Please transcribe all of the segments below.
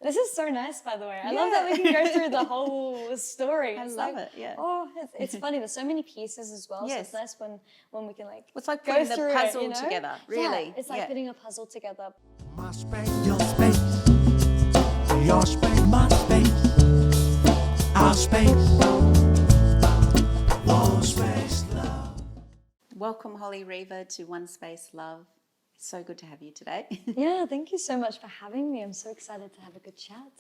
This is so nice, by the way. I love that we can go through the whole story. I love it, yeah. Oh, it's funny. There's so many pieces as well. Yes. So it's nice when we can like It's like go putting the through puzzle it, you know? together, really. Yeah, it's like putting a puzzle together. My space, your space. Your space, my space. Our space. OneSpaceLove. Welcome, Holly Riva, to OneSpaceLove. So good to have you today. Yeah, thank you so much for having me. I'm so excited to have a good chat.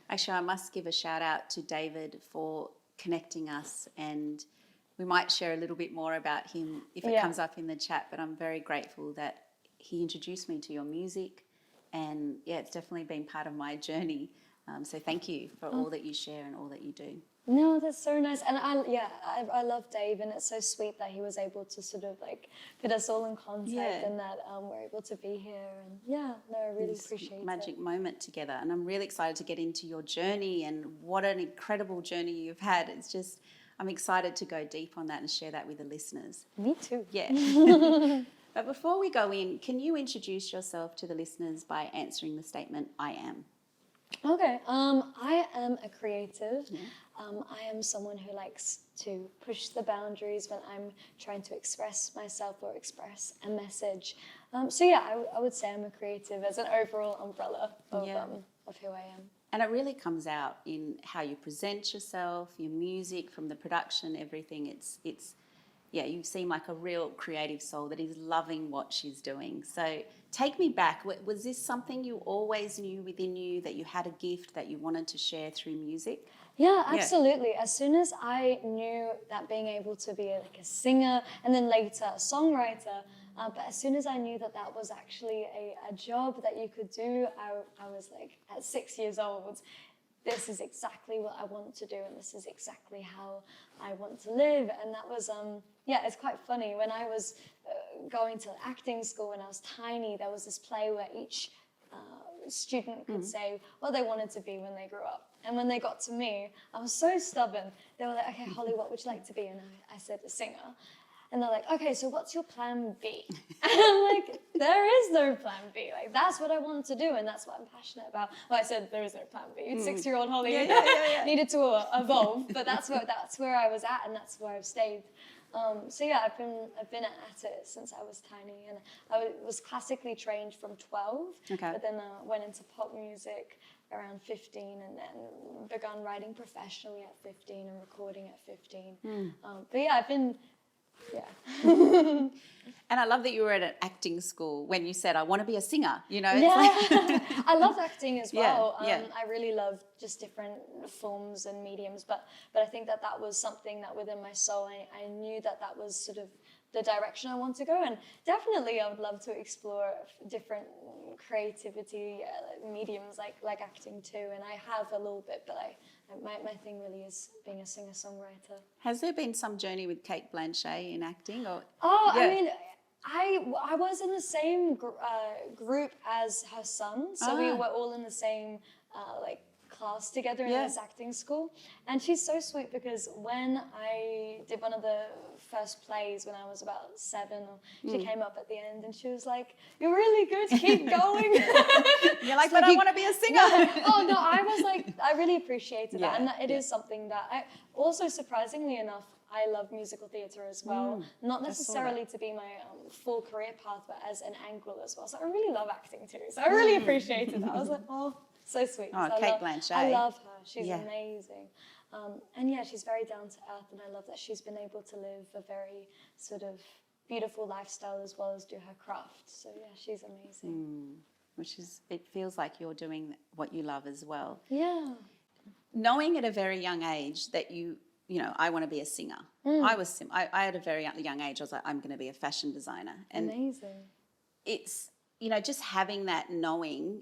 Actually, I must give a shout out to David for connecting us, and we might share a little bit more about him if it comes up in the chat, but I'm very grateful that he introduced me to your music, and yeah, it's definitely been part of my journey. So thank you for all that you share and all that you do. No, that's so nice. And I love Dave, and it's so sweet that he was able to sort of like put us all in contact and that we're able to be here. And yeah, no, I really appreciate magic moment together. And I'm really excited to get into your journey, and what an incredible journey you've had. It's just, I'm excited to go deep on that and share that with the listeners. Me too. Yeah. But before we go in, can you introduce yourself to the listeners by answering the statement, I am? Okay, I am a creative. Yeah. I am someone who likes to push the boundaries when I'm trying to express myself or express a message. So yeah, I would say I'm a creative as an overall umbrella of who I am. And it really comes out in how you present yourself, your music, from the production, everything. It's you seem like a real creative soul that is loving what she's doing. So take me back. Was this something you always knew within you, that you had a gift that you wanted to share through music? Yeah, absolutely. As soon as I knew that being able to be like a singer and then later a songwriter, but as soon as I knew that that was actually a job that you could do, I was like, at 6 years old, this is exactly what I want to do, and this is exactly how I want to live. And that was, it's quite funny. When I was going to acting school when I was tiny, there was this play where each student could say what they wanted to be when they grew up. And when they got to me, I was so stubborn. They were like, okay, Holly, what would you like to be? And I said, a singer. And they're like, okay, so what's your plan B? And I'm like, there is no plan B. Like, that's what I want to do, and that's what I'm passionate about. Well, I said there is no plan B. 6-year-old Holly needed to evolve, but that's where I was at, and that's where I've stayed. So yeah, I've been at it since I was tiny, and I was classically trained from 12, but then went into pop music around 15, and then begun writing professionally at 15 and recording at 15. But yeah, I've been. Yeah. And I love that you were at an acting school when you said, I want to be a singer, you know? Yeah, I love acting as well. I really love just different forms and mediums, but I think that was something that within my soul, I knew that was sort of the direction I want to go, and definitely I would love to explore different creativity mediums like acting too, and I have a little bit, but my thing really is being a singer-songwriter. Has there been some journey with Kate Blanchett in acting? Or? I mean, I was in the same group as her son, so we were all in the same class together in this acting school. And she's so sweet, because when I did one of the first plays when I was about 7, she came up at the end and she was like, "You're really good, keep going." You're like, "But I want to be a singer." No, I was like, I really appreciated that, and that it is something that I also, surprisingly enough, I love musical theatre as well. Not necessarily to be my full career path, but as an angle as well. So I really love acting too. So I really appreciated that. I was like, oh, so sweet. Oh, so Kate Blanchett. I love her. She's amazing. And yeah, she's very down to earth, and I love that she's been able to live a very sort of beautiful lifestyle as well as do her craft. So yeah, she's amazing. It feels like you're doing what you love as well. Yeah. Knowing at a very young age that I want to be a singer. I at a very young age, I was like, I'm going to be a fashion designer. And amazing. It's, just having that knowing.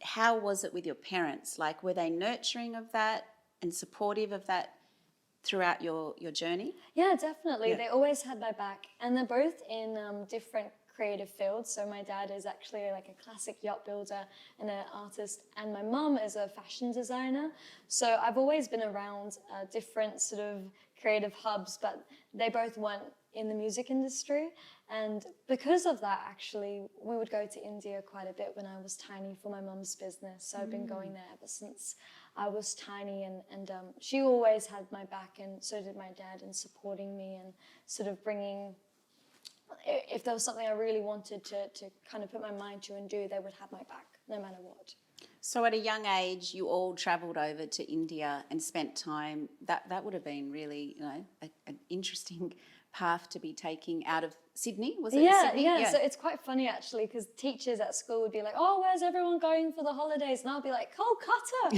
How was it with your parents? Like, were they nurturing of that and supportive of that throughout your journey? Yeah, definitely. Yeah. They always had my back, and they're both in different creative fields. So my dad is actually like a classic yacht builder and an artist, and my mum is a fashion designer. So I've always been around different sort of creative hubs, but they both weren't in the music industry. And because of that, actually, we would go to India quite a bit when I was tiny for my mum's business. So I've been going there ever since I was tiny, and she always had my back, and so did my dad, in supporting me and sort of bringing, if there was something I really wanted to kind of put my mind to and do, they would have my back no matter what. So at a young age, you all travelled over to India and spent time. That would have been really, an interesting path to be taking out of Sydney, was it? Yeah, Sydney? yeah. So it's quite funny actually, because teachers at school would be like, "Oh, where's everyone going for the holidays?" And I'll be like, "Kolkata,"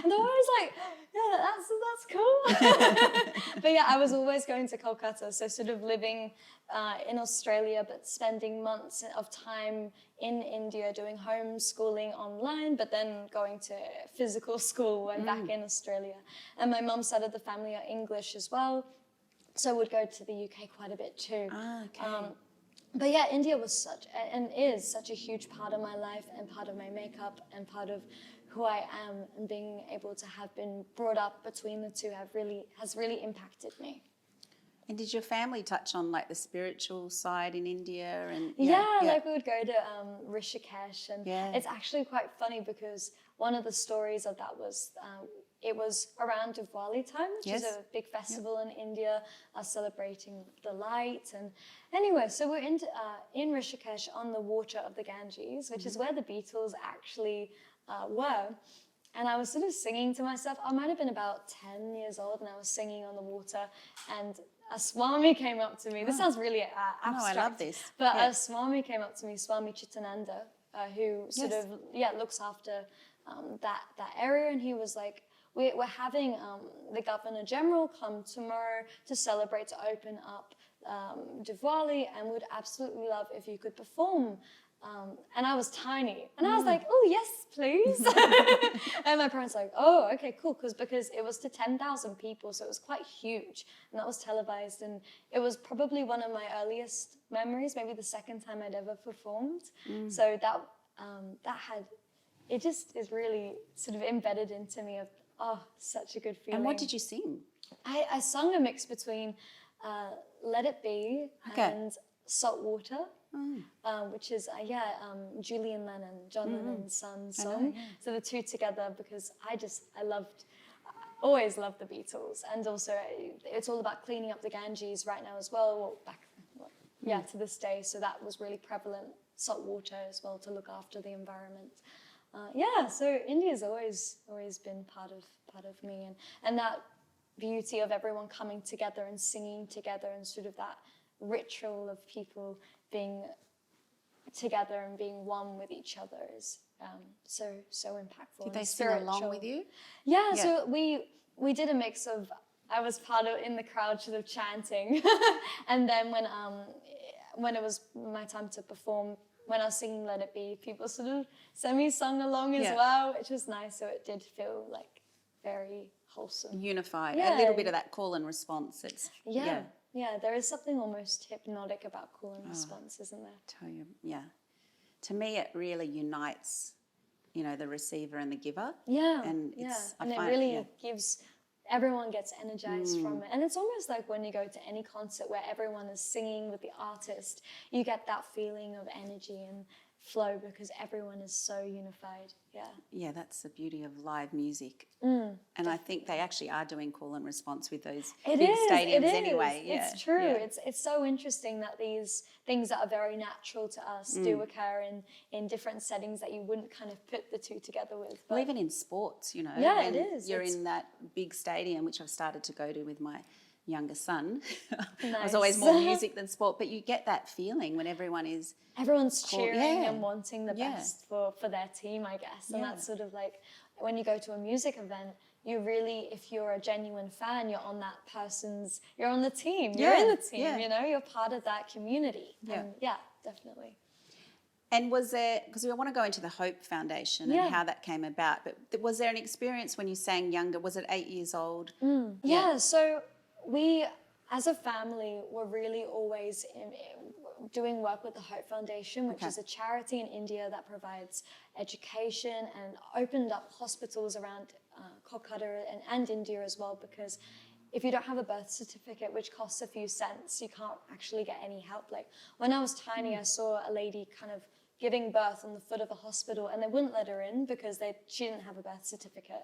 and they're always like, "Yeah, that's cool." But yeah, I was always going to Kolkata, so sort of living in Australia, but spending months of time in India doing homeschooling online, but then going to physical school when back in Australia. And my mum's side of the family are English as well, so I would go to the UK quite a bit too. But yeah, India was such and is such a huge part of my life and part of my makeup and part of who I am, and being able to have been brought up between the two has really impacted me. And did your family touch on like the spiritual side in India? And like we would go to Rishikesh, and it's actually quite funny because one of the stories of that was it was around Diwali time, which is a big festival in India, celebrating the light. And anyway, so we're in Rishikesh on the water of the Ganges, which is where the Beatles actually were. And I was sort of singing to myself. I might have been about 10 years old, and I was singing on the water, and a Swami came up to me. This sounds really abstract. No, I love this. But a Swami came up to me, Swami Chitananda, who sort of looks after that area, and he was like, we're having the Governor General come tomorrow to celebrate, to open up Diwali, and would absolutely love if you could perform. And I was tiny, and I was like, "Oh yes, please." And my parents were like, "Oh, okay, cool," because it was to 10,000 people, so it was quite huge, and that was televised, and it was probably one of my earliest memories, maybe the second time I'd ever performed. So that had, it just is really sort of embedded into me of, such a good feeling. And what did you sing? I sung a mix between Let It Be and Salt Water. Which is Julian Lennon, John Lennon's son's song. So the two together, because I always loved the Beatles, and also it's all about cleaning up the Ganges right now as well. To this day. So that was really prevalent. Salt water as well, to look after the environment. So India's always been part of me, and that beauty of everyone coming together and singing together, and sort of that ritual of people being together and being one with each other is so impactful. Did they sing along with you? Yeah, so we did a mix of, I was part of in the crowd sort of chanting, and then when it was my time to perform, when I was singing Let It Be, people sort of sung along as well, which was nice. So it did feel like very wholesome. Unified. A little bit of that call and response. Yeah, there is something almost hypnotic about call and response, isn't there? Tell you, to me, it really unites, the receiver and the giver. Yeah, and it really gives, everyone gets energized from it. And it's almost like when you go to any concert where everyone is singing with the artist, you get that feeling of energy and flow because everyone is so unified. Yeah, that's the beauty of live music. And I think they actually are doing call and response with those big stadiums anyway. It's true. It's so interesting that these things that are very natural to us do occur in different settings that you wouldn't kind of put the two together with. Well, even in sports, Yeah, it is. You're in that big stadium, which I've started to go to with my younger son. Nice. I was always more music than sport, but you get that feeling when everyone's cheering and wanting the best for their team, I guess. And that's sort of like when you go to a music event, you really, if you're a genuine fan, you're on you're on the team, you're in the team, you're part of that community. And definitely. And was there, because we want to go into the Hope Foundation and how that came about, but was there an experience when you sang younger? Was it 8 years old? So we, as a family, were really always doing work with the Hope Foundation, which is a charity in India that provides education and opened up hospitals around Kolkata and India as well, because if you don't have a birth certificate, which costs a few cents, you can't actually get any help. Like when I was tiny, I saw a lady kind of giving birth on the foot of a hospital, and they wouldn't let her in because she didn't have a birth certificate.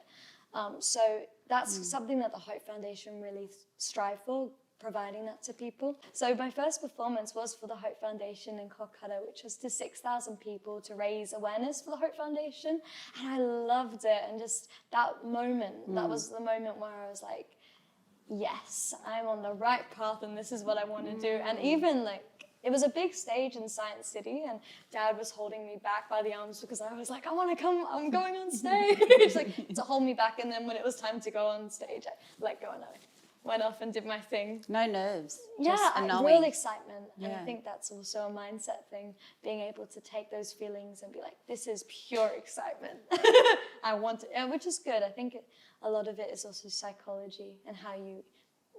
So that's something that the Hope Foundation really strive for, providing that to people. So my first performance was for the Hope Foundation in Kolkata, which was to 6,000 people to raise awareness for the Hope Foundation. And I loved it. And just that moment, that was the moment where I was like, yes, I'm on the right path and this is what I want to do. And even like, it was a big stage in Science City, and Dad was holding me back by the arms because I was like, I want to come, I'm going on stage. Like to hold me back. And then when it was time to go on stage, I let go and I went off and did my thing. No nerves. Yeah, just a knowing. real excitement. Yeah. And I think that's also a mindset thing, being able to take those feelings and be like, this is pure excitement. I want it, which is good. I think a lot of it is also psychology and how you,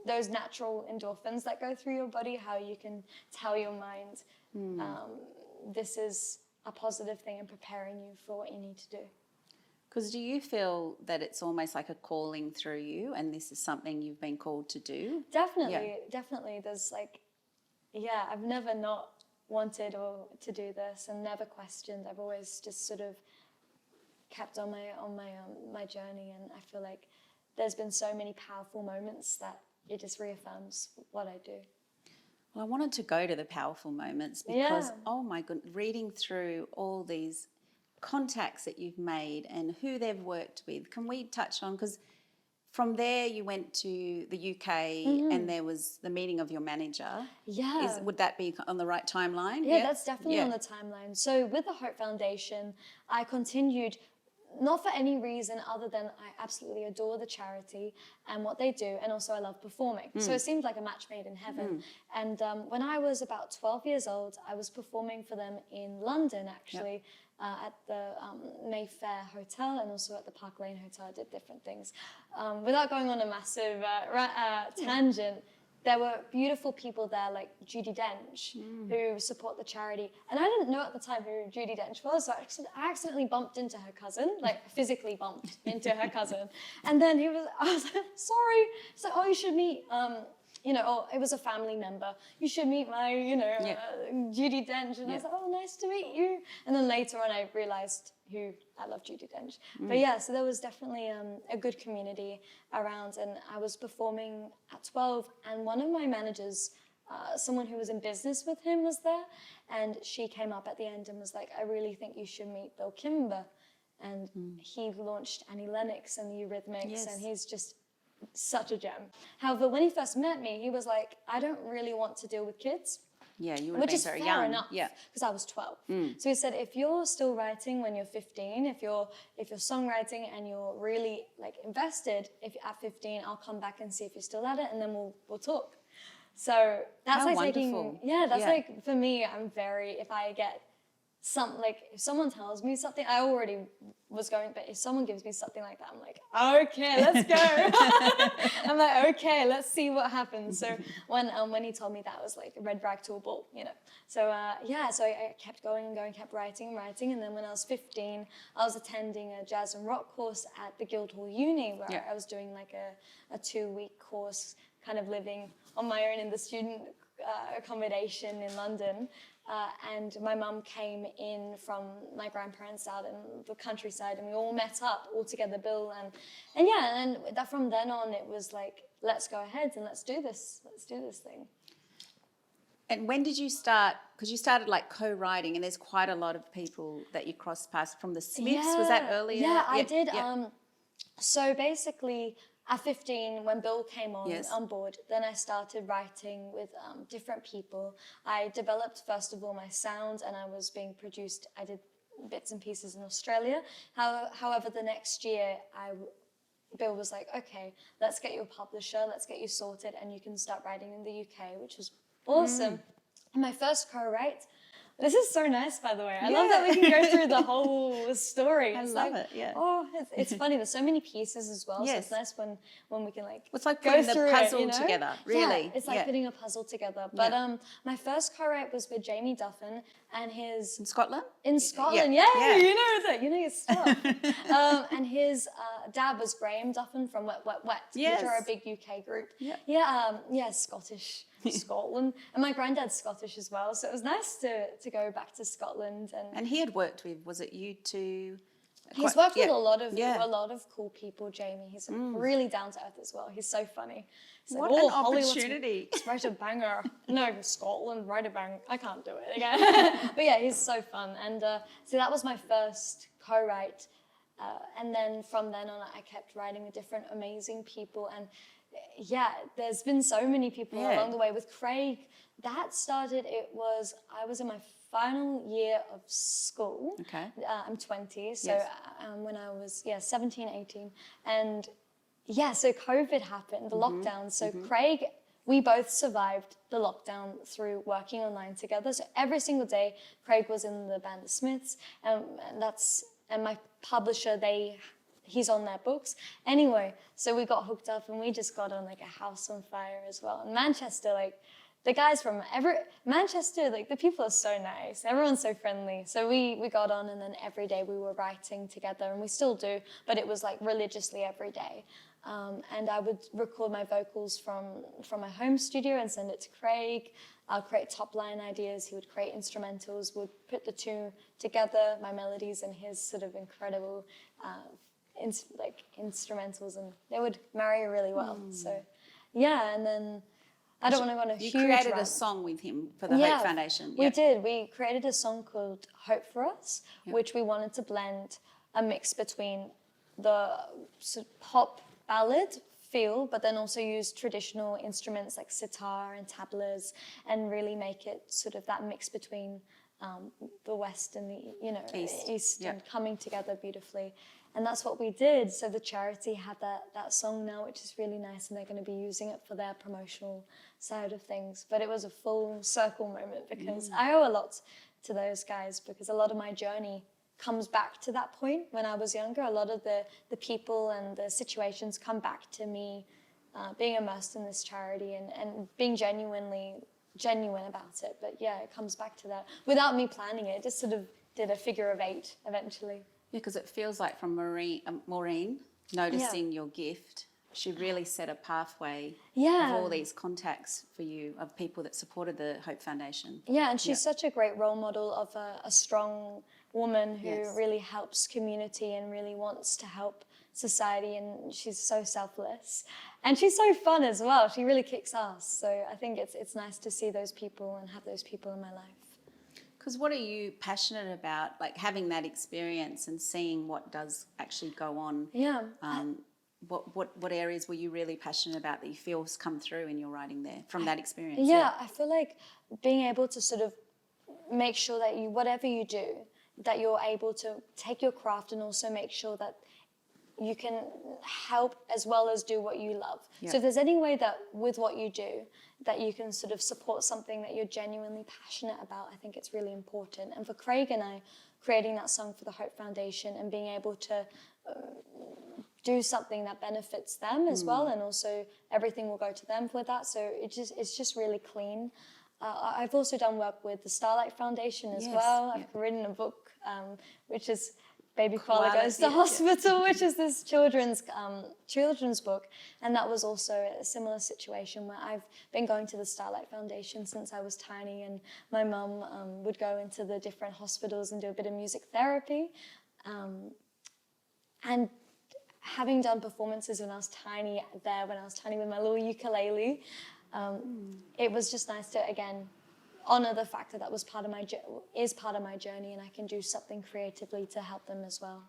those natural endorphins that go through your body, how you can tell your mind this is a positive thing and preparing you for what you need to do. Because do you feel that it's almost like a calling through you and this is something you've been called to do? Definitely, definitely. There's like, yeah, I've never not wanted to do this and never questioned. I've always just sort of kept on my journey, and I feel like there's been so many powerful moments that it just reaffirms what I do. Well, I wanted to go to the powerful moments because, oh my goodness, reading through all these contacts that you've made and who they've worked with. Can we touch on, because from there you went to the UK and there was the meeting of your manager. Yeah. Would that be on the right timeline? Yeah, that's definitely on the timeline. So with the Hope Foundation, I continued, not for any reason other than I absolutely adore the charity and what they do, and also I love performing. So it seemed like a match made in heaven. And when I was about 12 years old, I was performing for them in London, actually. At the Mayfair Hotel and also at the Park Lane Hotel. I did different things. Without going on a massive tangent, there were beautiful people there like Judi Dench who support the charity. And I didn't know at the time who Judi Dench was, so I accidentally bumped into her cousin, like physically bumped into her cousin. And then I was like, sorry. He's like, oh, you should meet, or it was a family member. You should meet my, Judi Dench. And I was like, oh, nice to meet you. And then later on, I realized I love Judi Dench. But yeah, so there was definitely a good community around. And I was performing at 12. And one of my managers, someone who was in business with him, was there. And she came up at the end and was like, I really think you should meet Bill Kimber. And he launched Annie Lennox and the Eurythmics. And he's just such a gem. However, when he first met me, he was like, I don't really want to deal with kids. Yeah, you would have been very young. Which is fair enough, because I was 12. So he said, if you're still writing when you're 15, if you're songwriting and you're really like invested, if you're at 15, I'll come back and see if you're still at it, and then we'll talk. So that's How like wonderful. like, for me, I'm very, if I get if someone tells me something, I already was going, but if someone gives me something like that, I'm like, okay, let's go. I'm like, okay, let's see what happens. So when he told me that, was like a red rag to a bull, So so I kept going and going, kept writing, and then when I was 15, I was attending a jazz and rock course at the Guildhall Uni, where I was doing like a 2-week course, kind of living on my own in the student accommodation in London. And my mum came in from my grandparents out in the countryside, and we all met up all together, Bill, and that from then on it was like, let's go ahead and let's do this thing. And when did you start? Because you started like co-writing, and there's quite a lot of people that you crossed paths from the Smiths. Was that earlier? Yeah, I did. Yeah. So basically, at 15, when Bill came on board, then I started writing with different people. I developed, first of all, my sound, and I was being produced. I did bits and pieces in Australia. However, the next year, Bill was like, okay, let's get you a publisher, let's get you sorted, and you can start writing in the UK, which was awesome. And my first co-write, this is so nice, by the way. I love that we can go through the whole story. I love it, yeah. Oh, it's funny. There's so many pieces as well, so it's nice when we can like it's like go putting through the puzzle it, together, really. Yeah, it's like putting a puzzle together. But my first co-write was with Jamie Duffin, and his In Scotland? in Scotland. Yeah, you know that. You know your stuff. And his dad was Graham Duffin from Wet, Yes. which are a big UK group. Yeah. Scottish, Scotland. And my granddad's Scottish as well, so it was nice to go back to Scotland. And he had worked with, was it you two? He's worked with a lot of cool people, Jamie. He's really down to earth as well. He's so funny. He's What like, an Holly, opportunity. let's write a banger. No, Scotland, write a banger. I can't do it again. But yeah, he's so fun. And so that was my first co-write. And then from then on, I kept writing with different amazing people. And yeah, there's been so many people along the way. With Craig, that started, I was in my final year of school. Okay. I'm 20, so when I was 17, 18, and so COVID happened, the lockdown. So Craig, we both survived the lockdown through working online together. So every single day, Craig was in the band The Smiths, and my publisher, he's on their books. Anyway, so we got hooked up and we just got on like a house on fire as well. In Manchester, like, the guys from Manchester, like, the people are so nice. Everyone's so friendly. So we got on, and then every day we were writing together, and we still do, but it was like religiously every day. And I would record my vocals from my home studio and send it to Craig. I'll create top line ideas. He would create instrumentals, would put the two together, my melodies and his sort of incredible instrumentals, and they would marry really well. So yeah, and then I don't want to go on a huge You created rant. a song with him for the Hope Foundation. We did. We created a song called Hope for Us, which we wanted to blend a mix between the sort of pop ballad feel, but then also use traditional instruments like sitar and tablas, and really make it sort of that mix between the West and the East and coming together beautifully. And that's what we did. So the charity had that song now, which is really nice, and they're going to be using it for their promotional side of things. But it was a full circle moment, because I owe a lot to those guys, because a lot of my journey comes back to that point when I was younger. A lot of the people and the situations come back to me being immersed in this charity and being genuine about it. But yeah, it comes back to that. Without me planning it, just sort of did a figure of 8 eventually. Yeah, because it feels like from Maureen noticing your gift, she really set a pathway of all these contacts for you, of people that supported the Hope Foundation. Yeah, and she's such a great role model of a strong woman who really helps community and really wants to help society, and she's so selfless. And she's so fun as well. She really kicks ass. So I think it's nice to see those people and have those people in my life. Because what are you passionate about, like having that experience and seeing what does actually go on? Yeah. What areas were you really passionate about that you feel has come through in your writing there from that experience? Yeah, I feel like being able to sort of make sure that whatever you do, that you're able to take your craft and also make sure that you can help as well as do what you love. So if there's any way that with what you do that you can sort of support something that you're genuinely passionate about, I think it's really important. And for Craig and I, creating that song for the Hope Foundation and being able to do something that benefits them as well, and also everything will go to them for that. So it's just really clean. I've also done work with the Starlight Foundation as well. I've written a book, which is Baby Koala Goes to Hospital, which is this children's book. And that was also a similar situation where I've been going to the Starlight Foundation since I was tiny, and my mum would go into the different hospitals and do a bit of music therapy. And having done performances when I was tiny with my little ukulele, it was just nice to, again, honor the fact that was part of my journey, and I can do something creatively to help them as well.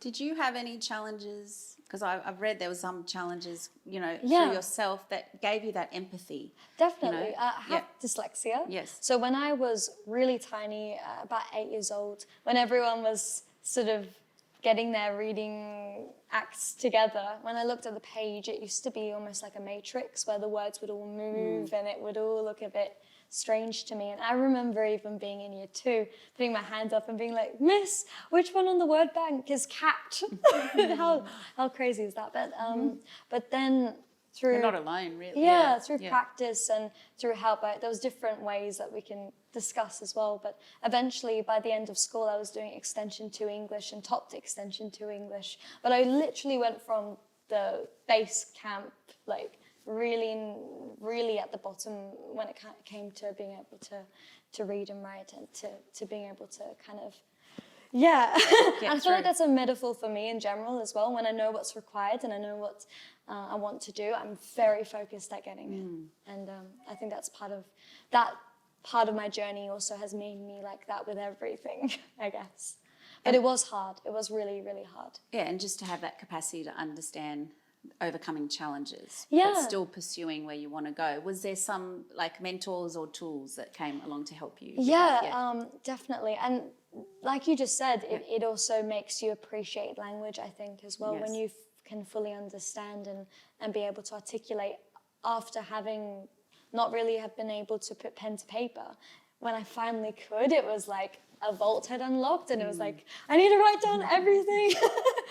Did you have any challenges? Because I've read there were some challenges, through yourself that gave you that empathy. Definitely. I have dyslexia. Yes. So when I was really tiny, about 8 years old, when everyone was sort of getting their reading acts together, when I looked at the page, it used to be almost like a matrix where the words would all move and it would all look a bit strange to me. And I remember even being in year 2, putting my hand up and being like, "Miss, which one on the word bank is cat?" How crazy is that? But then through You're not alone, really. through practice and through help. There was different ways that we can discuss as well. But eventually, by the end of school, I was doing Extension 2 English and topped Extension 2 English. But I literally went from the base camp, like really at the bottom when it came to being able to read and write and to being able to kind of I feel like that's a metaphor for me in general as well. When I know what's required and I know what I want to do, I'm very focused at getting it. And I think that's part of my journey also has made me like that with everything, I guess. But it was hard. It was really, really hard. Yeah, and just to have that capacity to understand overcoming challenges, but still pursuing where you want to go. Was there some like mentors or tools that came along to help you? Definitely. And like you just said, it also makes you appreciate language, I think, as well. Yes. When you can fully understand and be able to articulate after having not really have been able to put pen to paper. When I finally could, it was like a vault had unlocked and it was like, I need to write down everything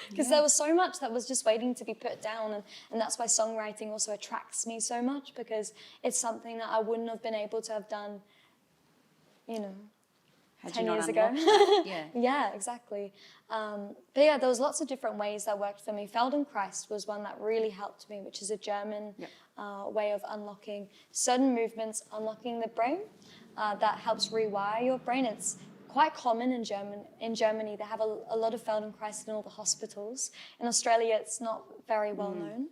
because there was so much that was just waiting to be put down. And that's why songwriting also attracts me so much, because it's something that I wouldn't have been able to have done, 10 years ago. Yeah, exactly. But yeah, there was lots of different ways that worked for me. Feldenkrais was one that really helped me, which is a German way of unlocking certain movements, unlocking the brain that helps rewire your brain. It's quite common in Germany. They have a lot of Feldenkrais in all the hospitals. In Australia, it's not very well known,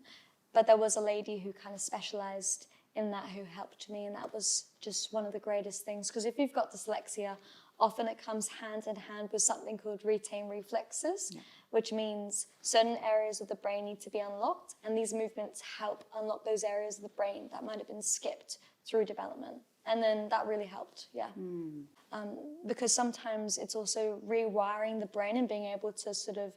but there was a lady who kind of specialized in that who helped me, and that was just one of the greatest things. Because if you've got dyslexia, often it comes hand in hand with something called retain reflexes, which means certain areas of the brain need to be unlocked, and these movements help unlock those areas of the brain that might have been skipped through development. And then that really helped, because sometimes it's also rewiring the brain and being able to sort of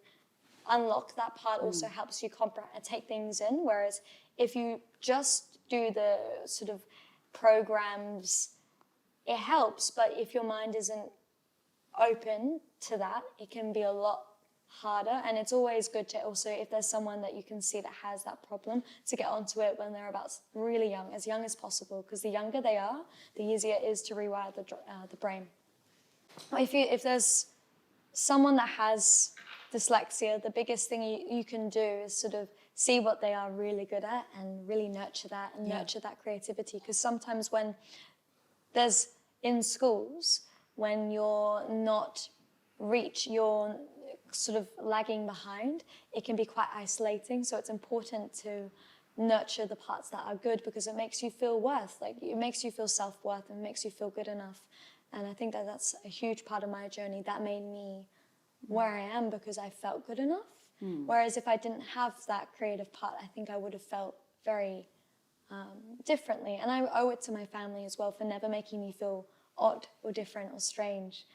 unlock that part also helps you comprehend and take things in. Whereas if you just do the sort of programs, it helps, but if your mind isn't open to that, it can be a lot harder. And it's always good to also, if there's someone that you can see that has that problem, to get onto it when they're about really young as possible, because the younger they are, the easier it is to rewire the brain. If there's someone that has dyslexia, the biggest thing you can do is sort of see what they are really good at and really nurture that and nurture that creativity. Because sometimes when there's in schools, when you're you're sort of lagging behind, it can be quite isolating. So it's important to nurture the parts that are good, because it makes you feel it makes you feel self-worth and makes you feel good enough. And I think that's a huge part of my journey that made me where I am, because I felt good enough. Whereas if I didn't have that creative part, I think I would have felt very differently. And I owe it to my family as well for never making me feel odd or different or strange.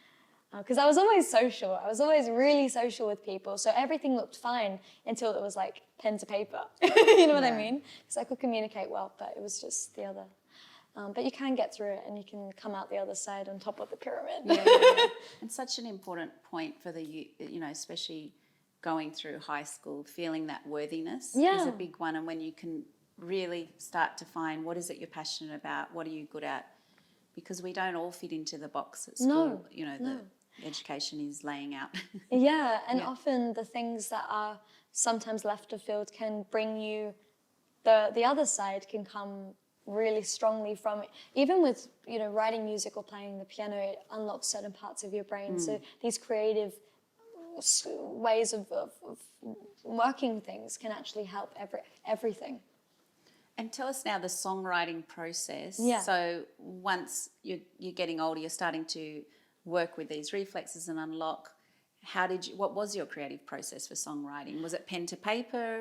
Because I was always social. I was always really social with people. So everything looked fine until it was like pen to paper. You know what I mean? Because I could communicate well, but it was just the other. But you can get through it and you can come out the other side on top of the pyramid. And such an important point for the youth, especially going through high school, feeling that worthiness is a big one. And when you can really start to find what is it you're passionate about, what are you good at, because we don't all fit into the box at school. The education is laying out. And often the things that are sometimes left of field can bring you, the other side can come really strongly from it. Even with, writing music or playing the piano, it unlocks certain parts of your brain. So these creative ways of working things can actually help everything. And tell us now the songwriting process. Yeah. So once you're getting older, you're starting to work with these reflexes and unlock. What was your creative process for songwriting? Was it pen to paper?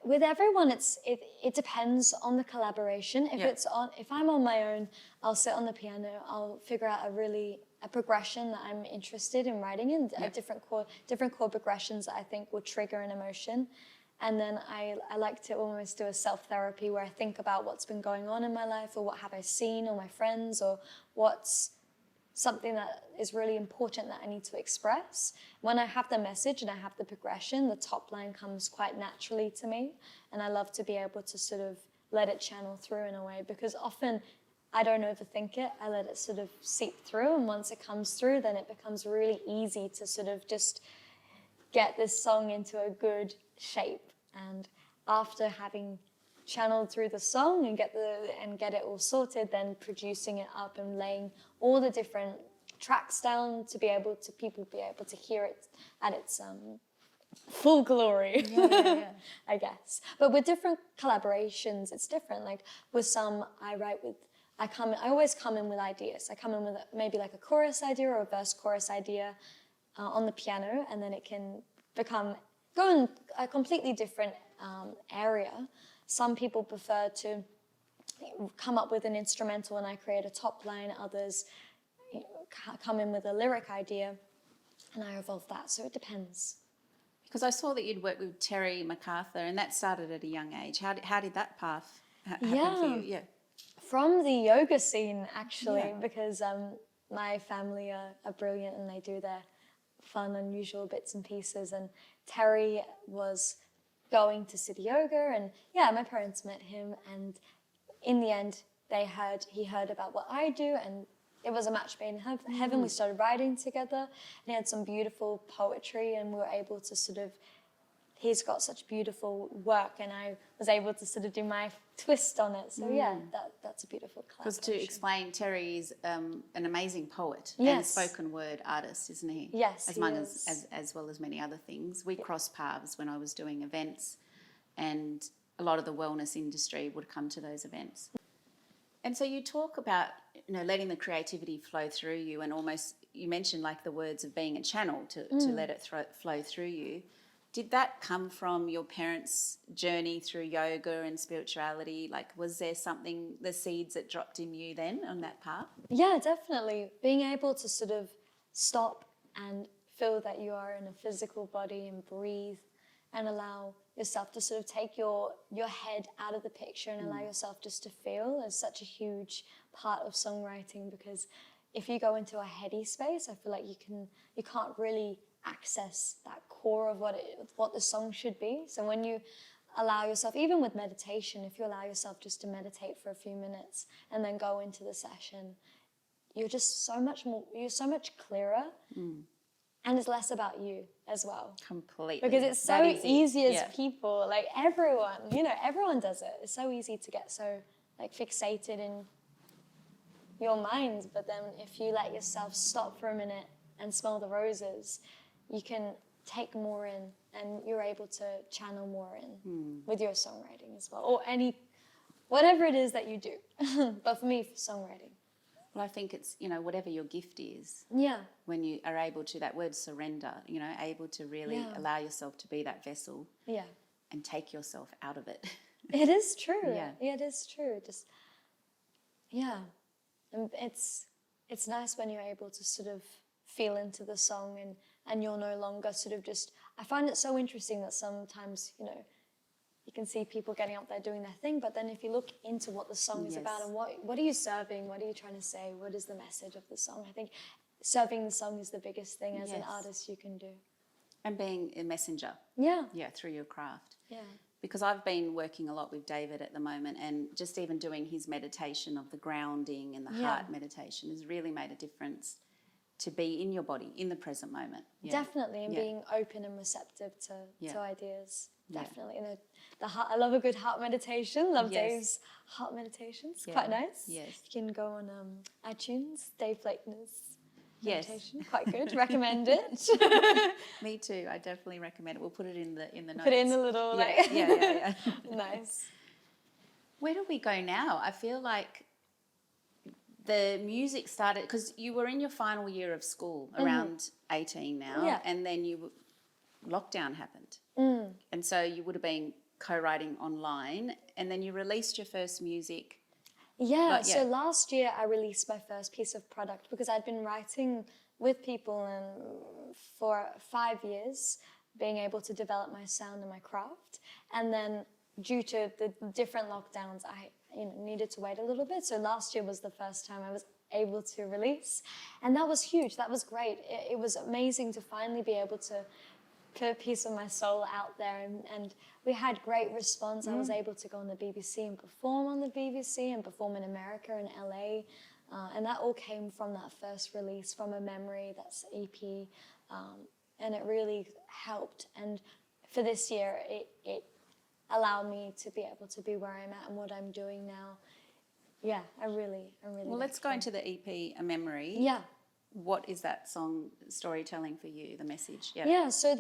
With everyone, it depends on the collaboration. If I'm on my own, I'll sit on the piano, I'll figure out a progression that I'm interested in writing in, different chord progressions that I think will trigger an emotion. And then I like to almost do a self-therapy where I think about what's been going on in my life, or what have I seen, or my friends, or what's something that is really important that I need to express. When I have the message and I have the progression, the top line comes quite naturally to me, and I love to be able to sort of let it channel through in a way, because often I don't overthink it. I let it sort of seep through, and once it comes through, then it becomes really easy to sort of just get this song into a good shape. And after having channeled through the song and get it all sorted, then producing it up and laying all the different tracks down to be able to people be able to hear it at its full glory. I guess. But with different collaborations, it's different. Like with some, I always come in with ideas. I come in with maybe like a chorus idea or a verse chorus idea on the piano, and then it can go in a completely different area. Some people prefer to come up with an instrumental and I create a top line. Others come in with a lyric idea and I evolve that. So it depends. Because I saw that you'd worked with Terry MacArthur, and that started at a young age. How did that path happen for you? Yeah. From the yoga scene, actually, because my family are brilliant and they do their fun, unusual bits and pieces. And Terry was going to City Yoga, and my parents met him, and in the end he heard about what I do, and it was a match made in heaven. We started writing together, and he had some beautiful poetry, and we were able to sort of, he's got such beautiful work, and I was able to sort of do my twist on it. So that's a beautiful collaboration. Because to explain, Terry is an amazing poet and spoken word artist, isn't he? Yes, as well as many other things. We crossed paths when I was doing events, and a lot of the wellness industry would come to those events. And so you talk about, letting the creativity flow through you, and almost, you mentioned like the words of being a channel to let it flow through you. Did that come from your parents' journey through yoga and spirituality? Like, was there something, the seeds that dropped in you then on that path? Yeah, definitely. Being able to sort of stop and feel that you are in a physical body and breathe and allow yourself to sort of take your head out of the picture and allow yourself just to feel is such a huge part of songwriting, because if you go into a heady space, I feel like you can't really access that core of what the song should be. So when you allow yourself, even with meditation, if you allow yourself just to meditate for a few minutes and then go into the session, you're so much clearer, and it's less about you as well. Completely. Because it's so easy as people, like everyone does it. It's so easy to get so like fixated in your mind, but then if you let yourself stop for a minute and smell the roses, you can take more in, and you're able to channel more in with your songwriting as well, or whatever it is that you do. But for me, for songwriting. Well, I think it's, whatever your gift is. Yeah. When you are able to, that word surrender, able to really allow yourself to be that vessel. Yeah. And take yourself out of it. It is true. Yeah, it is true. Just, and it's nice when you're able to sort of feel into the song, and you're no longer sort of just, I find it so interesting that sometimes, you can see people getting up there doing their thing, but then if you look into what the song is about and what are you serving, what are you trying to say, what is the message of the song, I think serving the song is the biggest thing as an artist you can do. And being a messenger. Through your craft. Because I've been working a lot with David at the moment, and just even doing his meditation of the grounding and the heart meditation has really made a difference to be in your body, in the present moment. Definitely, and being open and receptive to ideas. Definitely. The heart, I love a good heart meditation. Love Dave's heart meditations. Quite nice. Yes. You can go on iTunes, Dave Flakener's meditation. Quite good. Recommend it. Me too. I definitely recommend it. We'll put it in the notes. Put it in the little Nice. Where do we go now? I feel like the music started because you were in your final year of school, around 18 now, and then lockdown happened. And so you would have been co-writing online, and then you released your first music. So last year I released my first piece of product because I'd been writing with people for 5 years, being able to develop my sound and my craft. And then due to the different lockdowns, I needed to wait a little bit. So last year was the first time I was able to release. And that was huge. That was great. It was amazing to finally be able to put a piece of my soul out there, and we had great response. I was able to go on the BBC and perform on the BBC and perform in America and LA, and that all came from that first release, From a Memory, that's EP, and it really helped. And for this year, it allowed me to be able to be where I'm at and what I'm doing now. Yeah, I really. Well, let's go into the EP, A Memory. Yeah. What is that song storytelling for you, the message? Yeah, so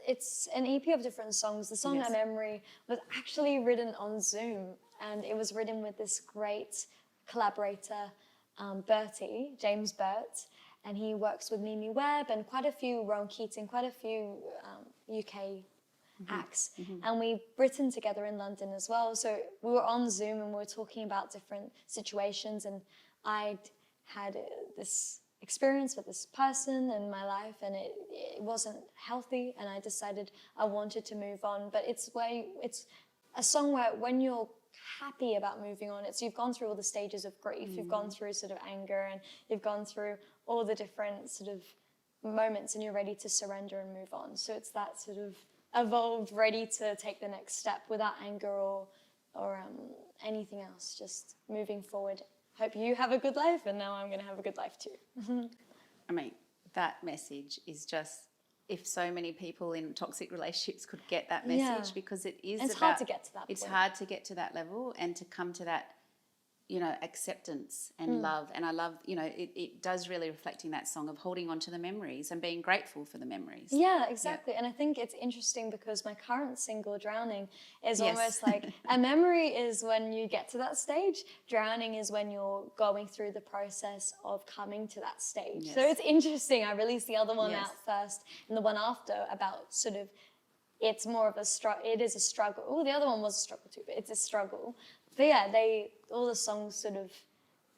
it's an EP of different songs. The song A Memory was actually written on Zoom, and it was written with this great collaborator, Bertie, James Birt, and he works with Mimi Webb and quite a few, Rowan Keating, quite a few UK acts. And we've written together in London as well. So we were on Zoom and we were talking about different situations, and I'd had this experience with this person in my life, and it wasn't healthy, and I decided I wanted to move on. But it's a song where when you're happy about moving on, you've gone through all the stages of grief, you've gone through sort of anger, and you've gone through all the different sort of moments, and you're ready to surrender and move on. So it's that sort of evolved, ready to take the next step without anger or anything else, just moving forward. Hope you have a good life, and now I'm going to have a good life too. I mean, that message is just, if so many people in toxic relationships could get that message, because it is it's hard to get to that It's point. hard to get to that level and to come to that, acceptance and love. And I love, it does really reflect in that song of holding on to the memories and being grateful for the memories. Yeah, exactly. And I think it's interesting because my current single, Drowning, is almost like a memory is when you get to that stage. Drowning is when you're going through the process of coming to that stage. Yes. So it's interesting. I released the other one out first, and the one after about sort of, it's more of a struggle. It is a struggle. Oh, the other one was a struggle too, but it's a struggle. But yeah, all the songs sort of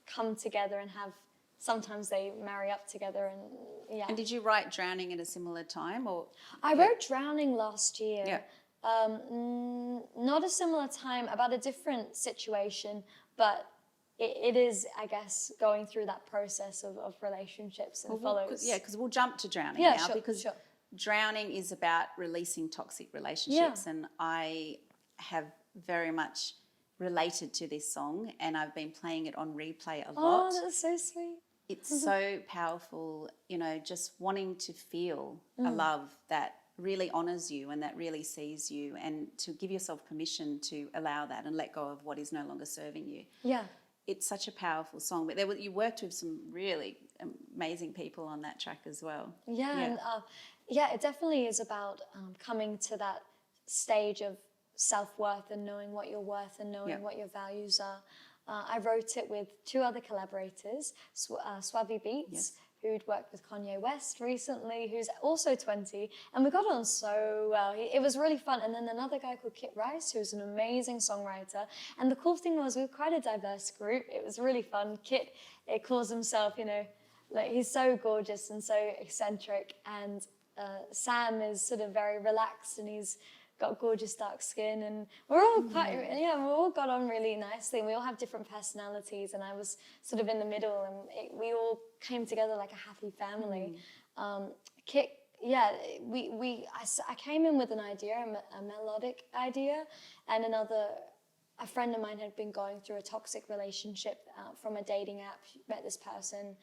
come together and sometimes they marry up together, and yeah. And did you write Drowning at a similar time, or? I wrote Drowning last year. Yeah. Not a similar time, about a different situation, but it is, I guess, going through that process of relationships and follows. Because we'll jump to Drowning Yeah, now, sure, because sure. Drowning is about releasing toxic relationships, and I have very much related to this song, and I've been playing it on replay a lot. Oh, that's so sweet. It's so powerful, just wanting to feel a love that really honours you and that really sees you, and to give yourself permission to allow that and let go of what is no longer serving you. Yeah. It's such a powerful song. But you worked with some really amazing people on that track as well. Yeah, and it definitely is about coming to that stage of self-worth and knowing what you're worth and knowing what your values are. I wrote it with two other collaborators, Swavy Beats, who'd worked with Kanye West recently, who's also 20, and we got on so well. It was really fun. And then another guy called Kit Rice, who's an amazing songwriter. And the cool thing was we were quite a diverse group. It was really fun. Kit, it calls himself, like he's so gorgeous and so eccentric. And Sam is sort of very relaxed, and he's got gorgeous dark skin, and we're all we all got on really nicely, and we all have different personalities, and I was sort of in the middle, and we all came together like a happy family. Kit, I came in with an idea, a melodic idea, and a friend of mine had been going through a toxic relationship from a dating app. She met this person,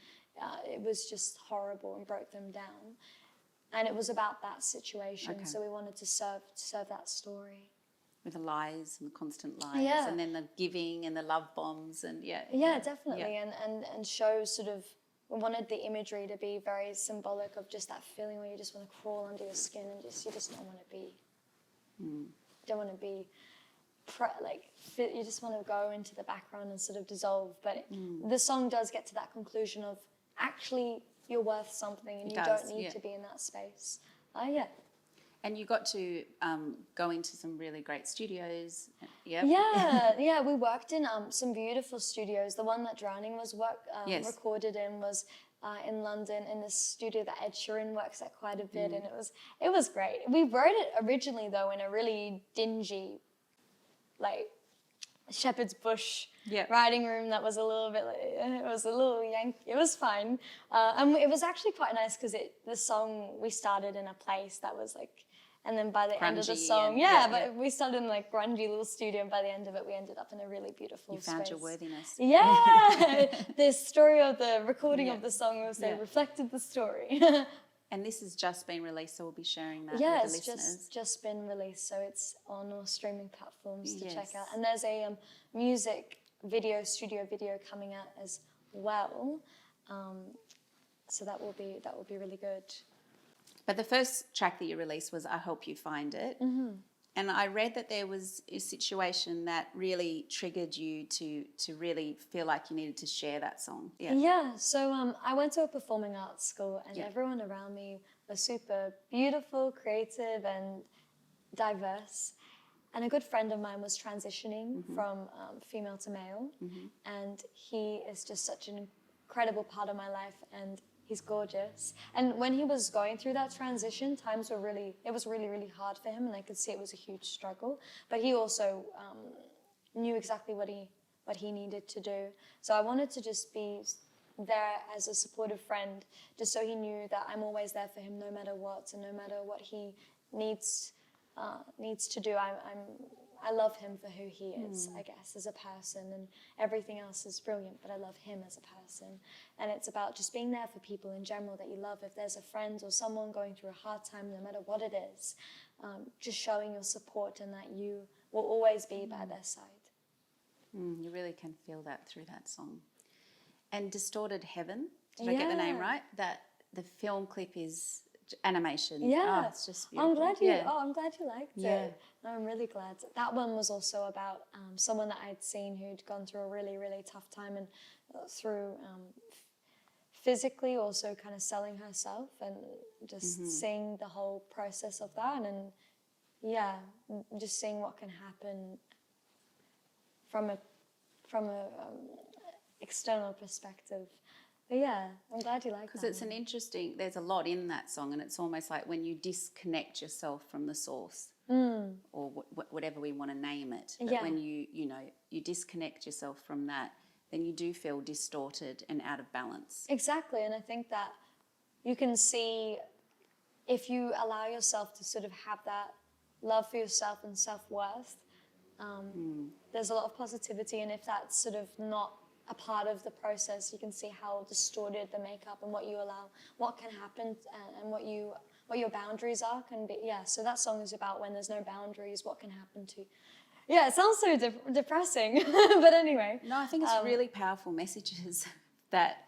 it was just horrible and broke them down. And it was about that situation, so we wanted to serve that story. With the lies and the constant lies, and then the giving and the love bombs, and definitely, and show sort of, we wanted the imagery to be very symbolic of just that feeling where you just want to crawl under your skin and you just don't want to be, don't want to be, you just want to go into the background and sort of dissolve. But the song does get to that conclusion of actually, you're worth something, and you don't need to be in that space. And you got to go into some really great studios. Yeah, we worked in some beautiful studios. The one that Drowning was recorded in was in London, in this studio that Ed Sheeran works at quite a bit, and it was great. We wrote it originally, though, in a really dingy, shepherd's bush Yep. writing room that was a little bit like, it was a little yank. It was fine. And it was actually quite nice because the song, we started in a place that was like, and then by the end of the Grungy song, and- we started in like grungy little studio, and by the end of it, we ended up in a really beautiful You found space. your worthiness. Yeah, the story of the recording Yeah. of the song was Yeah. reflected the story. And this has just been released, so we'll be sharing that Yeah, with the it's listeners. just been released, so it's on all streaming platforms to check out. Yes. And there's a music video, studio video coming out as well. So that will be really good. But the first track that you released was I Hope You Find It. Mm-hmm. And I read that there was a situation that really triggered you to really feel like you needed to share that song. Yeah, so I went to a performing arts school, and Yeah. everyone around me was super beautiful, creative, and diverse. And a good friend of mine was transitioning from female to male, and he is just such an incredible part of my life, and he's gorgeous. And when he was going through that transition, it was really, really hard for him, and I could see it was a huge struggle. But he also knew exactly what he needed to do. So I wanted to just be there as a supportive friend, just so he knew that I'm always there for him no matter what, and no matter what he needs to do. I love him for who he is, I guess, as a person, and everything else is brilliant, but I love him as a person. And it's about just being there for people in general that you love. If there's a friend or someone going through a hard time, no matter what it is, just showing your support and that you will always be by their side. You really can feel that through that song. And Distorted Heaven, did I get the name right? That the film clip is animation. Yeah, Oh, it's just beautiful. I'm glad you. Yeah. Oh, I'm glad you liked Yeah. it. No, I'm really glad. That one was also about someone that I'd seen who'd gone through a really, really tough time, and through physically also kind of selling herself, and just seeing the whole process of that, and just seeing what can happen from a external perspective. But yeah, I'm glad you like that. Because it's an interesting, there's a lot in that song, and it's almost like when you disconnect yourself from the source, or whatever we want to name it. But when you disconnect yourself from that, then you do feel distorted and out of balance. Exactly, and I think that you can see, if you allow yourself to sort of have that love for yourself and self-worth, there's a lot of positivity, and if that's sort of not a part of the process, you can see how distorted the makeup and what you allow, what can happen, and what your boundaries are can be. Yeah, so that song is about when there's no boundaries, what can happen to. Yeah, it sounds so depressing, but anyway. No, I think it's really powerful messages that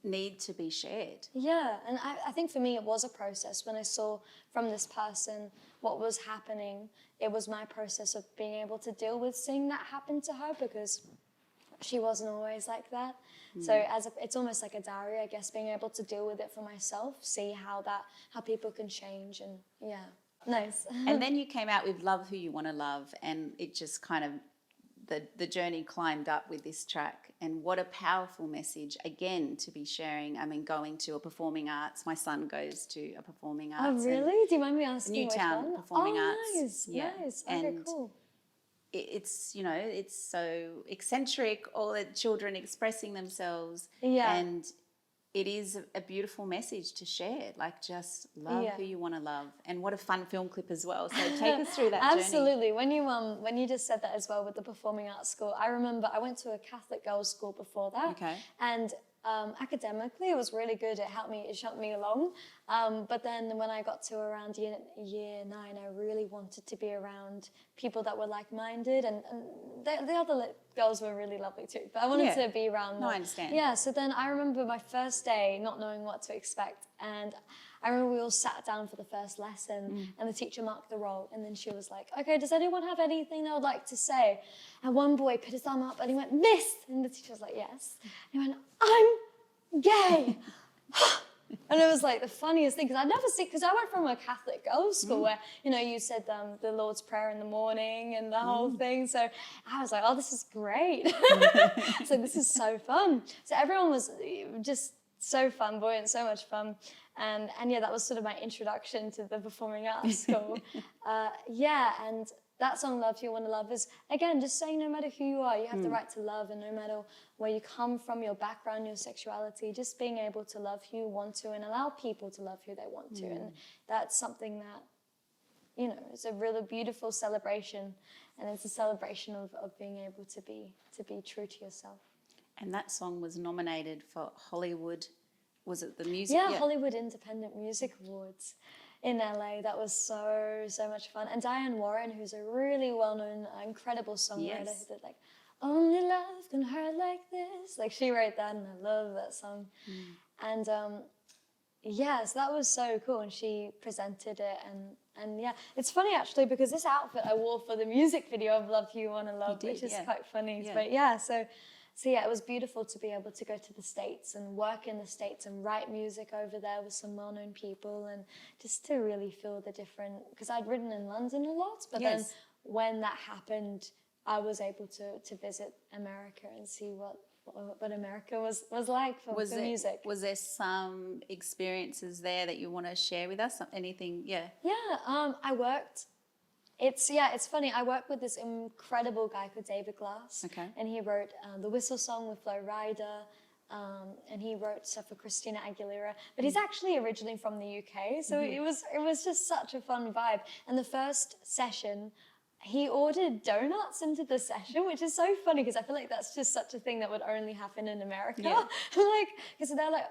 need to be shared. Yeah, and I think for me it was a process. When I saw from this person what was happening, it was my process of being able to deal with seeing that happen to her, because she wasn't always like that. So it's almost like a diary, I guess, being able to deal with it for myself, see how people can change, and yeah, nice. And then you came out with Love Who You Want to Love, and it just kind of, the journey climbed up with this track. And what a powerful message, again, to be sharing. I mean, going to a performing arts. My son goes to a performing arts. Oh, really? Do you mind me asking which Newtown one? Performing Arts. Nice, nice. Okay, And cool. it's so eccentric, all the children expressing themselves. Yeah. And it is a beautiful message to share, like just love who you want to love. And what a fun film clip as well. So take us through that journey. Absolutely. When you just said that as well with the performing arts school, I remember I went to a Catholic girls' school before that. Okay. And academically, it was really good. It helped me along. But then when I got to around year 9, I really wanted to be around people that were like-minded, and the other girls were really lovely too. But I wanted to be around more. No, I understand. Yeah. So then I remember my first day not knowing what to expect, and I remember we all sat down for the first lesson, and the teacher marked the roll, and then she was like, "Okay, does anyone have anything they would like to say?" And one boy put his thumb up, and he went, "Miss," and the teacher was like, "Yes." And he went, "I'm gay." And it was like the funniest thing, because I'd never seen, because I went from a Catholic girls' school where, you said the Lord's Prayer in the morning and the whole thing. So I was like, oh, this is great. So this is so fun. So everyone was just so fun, buoyant, so much fun. And yeah, that was sort of my introduction to the performing arts school. And that song, Love You Wanna Love, is, again, just saying no matter who you are, you have the right to love, and no matter where you come from, your background, your sexuality, just being able to love who you want to and allow people to love who they want to. And that's something that, you know, it's a really beautiful celebration, and it's a celebration of being able to be true to yourself. And that song was nominated for Hollywood, was it the music? Yeah, Hollywood Independent Music Awards in LA. That was so much fun. And Diane Warren, who's a really well-known, incredible songwriter, who did like, Only Love Can Hurt Like This. Like, she wrote that, and I love that song. And yeah, so that was so cool, and she presented it, and yeah, it's funny actually, because this outfit I wore for the music video of Love You Wanna Love, which is quite funny. But yeah, so yeah, it was beautiful to be able to go to the States and work in the States and write music over there with some well-known people, and just to really feel the different, because I'd written in London a lot, but then when that happened, I was able to visit America and see what America was like for music. Was there some experiences there that you want to share with us? Anything? Yeah. Yeah, I worked. It's funny. I worked with this incredible guy called David Glass. Okay. And he wrote the Whistle Song with Flo Rida, and he wrote stuff for Christina Aguilera. But he's actually originally from the UK, so it was just such a fun vibe. And the first session, he ordered donuts into the session, which is so funny because I feel like that's just such a thing that would only happen in America. Yeah. Like, because they're like,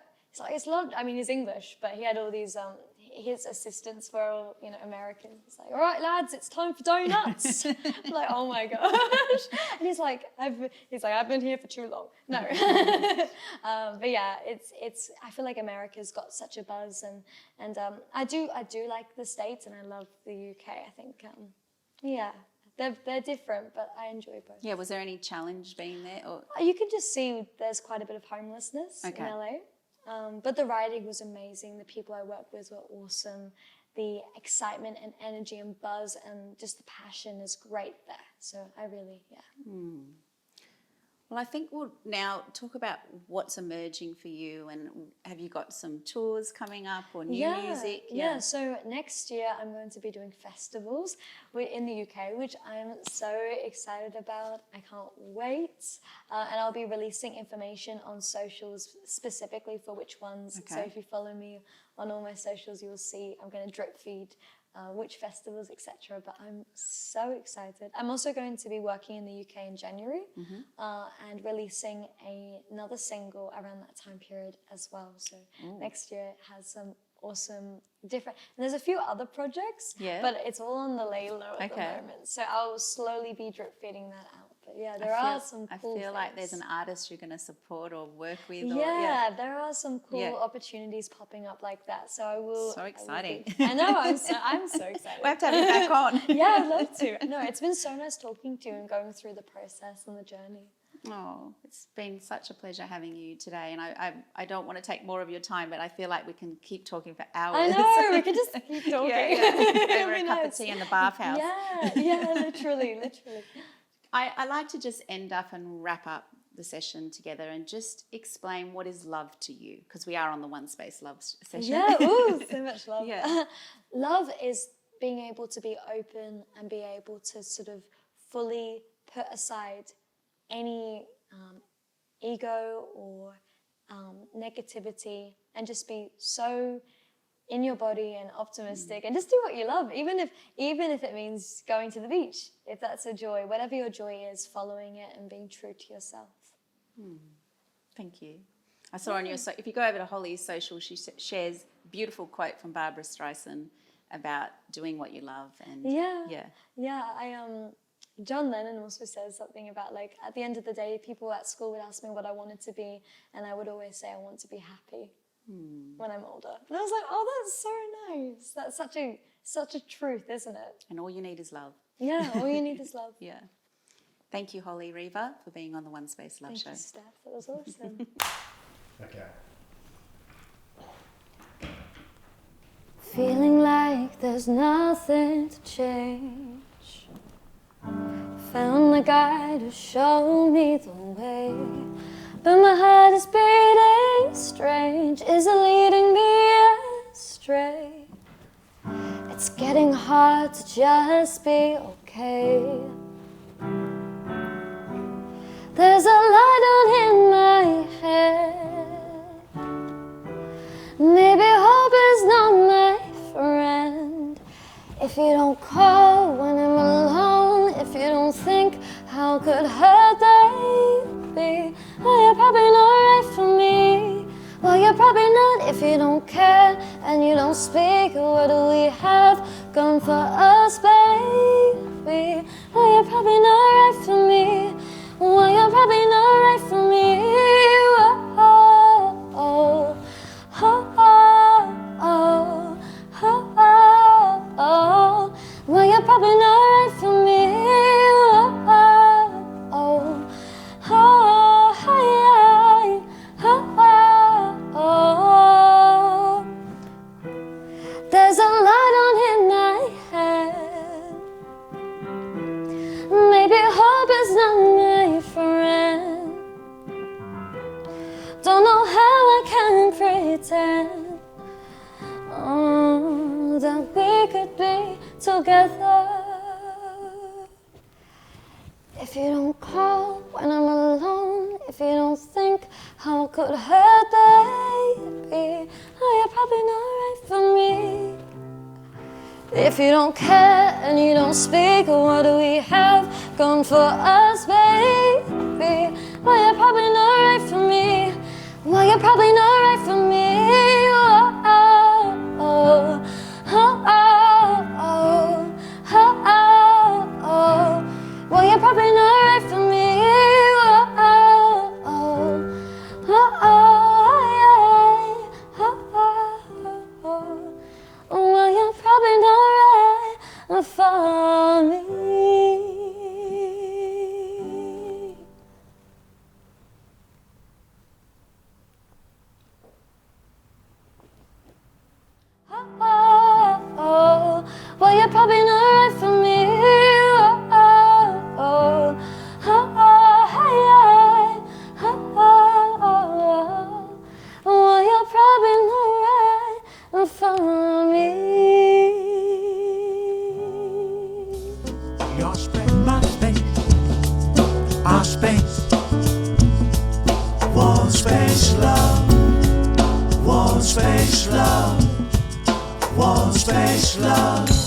it's a lot. I mean, he's English, but he had all these his assistants were all, you know, American. He's like, all right, lads, it's time for donuts. I'm like, oh my gosh. And he's like, I've been here for too long. No. But yeah, it's. I feel like America's got such a buzz, and I do like the States, and I love the UK. I think, yeah, they're different, but I enjoy both. Yeah, was there any challenge being there? Or? You can just see there's quite a bit of homelessness in LA. But the writing was amazing. The people I worked with were awesome. The excitement and energy and buzz and just the passion is great there. So I really, Well, I think we'll now talk about what's emerging for you, and have you got some tours coming up or new music? Yeah, so next year I'm going to be doing festivals in the UK, which I'm so excited about. I can't wait. And I'll be releasing information on socials specifically for which ones. Okay. So if you follow me on all my socials, you'll see I'm going to drip feed which festivals, etc. But I'm so excited. I'm also going to be working in the UK in January and releasing another single around that time period as well. So next year has some awesome different, and there's a few other projects, but it's all on the lay low at the moment. So I'll slowly be drip feeding that out. But yeah, there are some cool I feel like things. there's an artist you're going to support or work with. Yeah, there are some cool opportunities popping up like that. So I will. So exciting. I know, I'm so excited. We have to have you back on. Yeah, I'd love to. No, it's been so nice talking to you and going through the process and the journey. Oh, it's been such a pleasure having you today, and I don't want to take more of your time, but I feel like we can keep talking for hours. I know, we could just keep talking. Over a cup of tea in the bathhouse. Yeah, literally. I like to just end up and wrap up the session together and just explain what is love to you, because we are on the OneSpaceLove Session. Yeah, ooh, so much love. Yeah. Love is being able to be open and be able to sort of fully put aside any ego or negativity and just be so in your body and optimistic and just do what you love, even if it means going to the beach, if that's a joy, whatever your joy is, following it and being true to yourself. Thank you. I saw on your, if you go over to Holly's social, she shares a beautiful quote from Barbara Streisand about doing what you love. And John Lennon also says something about, like, at the end of the day, people at school would ask me what I wanted to be, and I would always say I want to be happy when I'm older. And I was like, oh, that's so nice. That's such a truth, isn't it? And all you need is love. Yeah, all you need is love. Yeah. Thank you, Holly Riva, for being on the OneSpaceLove Show. Thank you, Steph. That was awesome. Okay. Feeling like there's nothing to change. Found the guy to show me the way, but my heart is beating strange. Is it leading me astray? It's getting hard to just be okay. okay. There's a light on in my head. Maybe hope is not my friend. If you don't call when I'm alone, if you don't think how could her day be, well, you're probably not right for me. Well, you're probably not if you don't care and you don't speak. What do we have going for us, baby? Well, you're probably not right for me. Well, you're probably not right for me. Oh, oh, oh, oh, oh, oh, oh. Well, you're probably not right for me. Oh, oh, oh, oh, oh. There's a light on in my head. Maybe hope is not my friend. Don't know how I can pretend that we could be together. If you don't call when I'm alone, if you don't think how could her day be, oh, you're probably not right for me. If you don't care and you don't speak, what do we have going for us, baby? Well, you're probably not right for me. Well, you're probably not right for me. Oh, oh, oh, oh, oh, oh, oh, oh. Well, you're probably not right for me. Oh, oh, oh, oh, oh, oh. Well, you're probably not right for me. Oh, oh, well, you're probably not right for me. Oh, oh, oh, well, you're probably not right for me. Your space, my space, our space. OneSpaceLove, OneSpaceLove, OneSpaceLove.